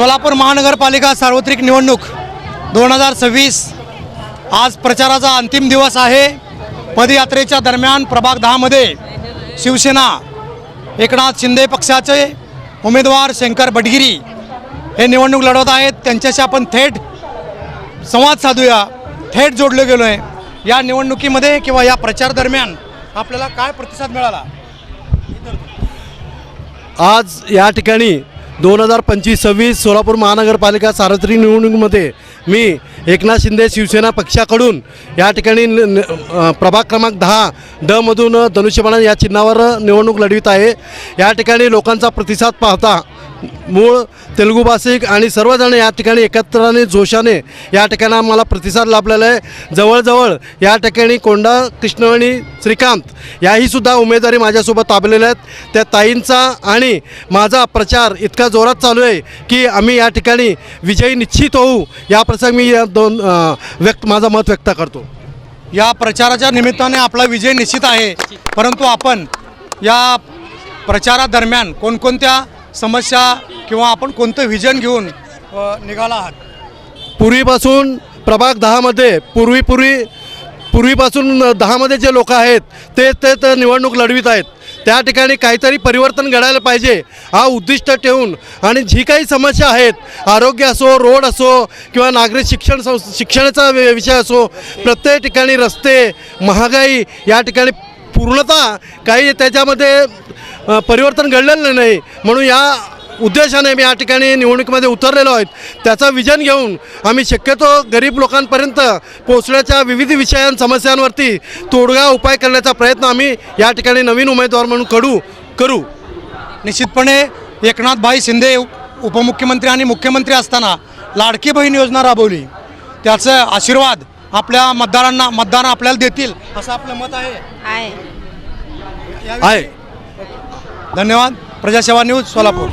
सोलापूर महानगरपालिका सार्वत्रिक निवडणूक 2026 आज प्रचाराचा अंतिम दिवस आहे। पदयात्रेच्या दरम्यान प्रभाग 10 मध्ये शिवसेना एकनाथ शिंदे पक्षाचे उमेदवार शंकर बडगिरी हे निवडणूक लढवत आहेत। त्यांच्याशी आपण थेट संवाद साधूया, थेट जोडले गेलो आहे। या निवडणुकीमध्ये किंवा या प्रचार दरम्यान आपल्याला काय प्रतिसाद मिळाला? आज या ठिकाणी 2025-26 सोलापूर महानगरपालिका सार्वत्रिक निवडणुकीमध्ये मी एकनाथ शिंदे शिवसेना पक्षाकडून या ठिकाणी प्रभाग क्रमांक 10 मधून धनुष्यबाण या चिन्हावर निवडणूक लढवित आहे। या ठिकाणी लोकांचा प्रतिसाद पाहता मूळ तेलुगू भाषिक आणि सर्वजण या ठिकाणी एकत्राने जोशाने या ठिकाणी मला प्रतिसाद लाभलेला आहे। जवळजवळ या ठिकाणी कोंडा कृष्णवेणी श्रीकांत याही सुद्धा उमेदवारी माझ्यासोबत ताबलेल्या आहेत। त्या ताईंचा आणि माझा प्रचार इतका जोरात चालू आहे की आम्ही या ठिकाणी विजयी निश्चित होऊ या प्रसंगी मी या माझं मत व्यक्त करतो। या प्रचाराच्या निमित्ताने आपला विजय निश्चित आहे, परंतु आपण या प्रचारादरम्यान कोणकोणत्या समस्या किंवा आपण कोणतं विजन घेऊन निघाला आहात? पूर्वीपासून प्रभाग 10 मध्ये पूर्वीपासून 10 मध्ये जे लोक आहेत ते तर निवडणूक लढवित आहेत। त्या ठिकाणी काहीतरी परिवर्तन घडायला पाहिजे हा उद्दिष्ट ठेवून आणि जी काही समस्या आहेत, आरोग्य असो, रोड असो किंवा नागरिक शिक्षणाचा विषय असो, प्रत्येक ठिकाणी रस्ते, महागाई या ठिकाणी पूर्णतः काही त्याच्यामध्ये परिवर्तन घडलेलं नाही। म्हणून या उद्देशाने मी या ठिकाणी निवडणुकीमध्ये उतरलेलो आहेत। त्याचा विजन घेऊन आम्ही शक्यतो गरीब लोकांपर्यंत पोहोचण्याच्या विविध समस्यांवरती तोडगा उपाय करण्याचा प्रयत्न आम्ही या ठिकाणी नवीन उमेदवार म्हणून करू। निश्चितपणे एकनाथभाई शिंदे उपमुख्यमंत्री आणि मुख्यमंत्री असताना लाडकी बहीण योजना राबवली, त्याचा आशीर्वाद आपल्या मतदार आपल्याला देतील असं आपलं मत आहे। आहे। धन्यवाद। प्रजासेवा न्यूज सोलापूर।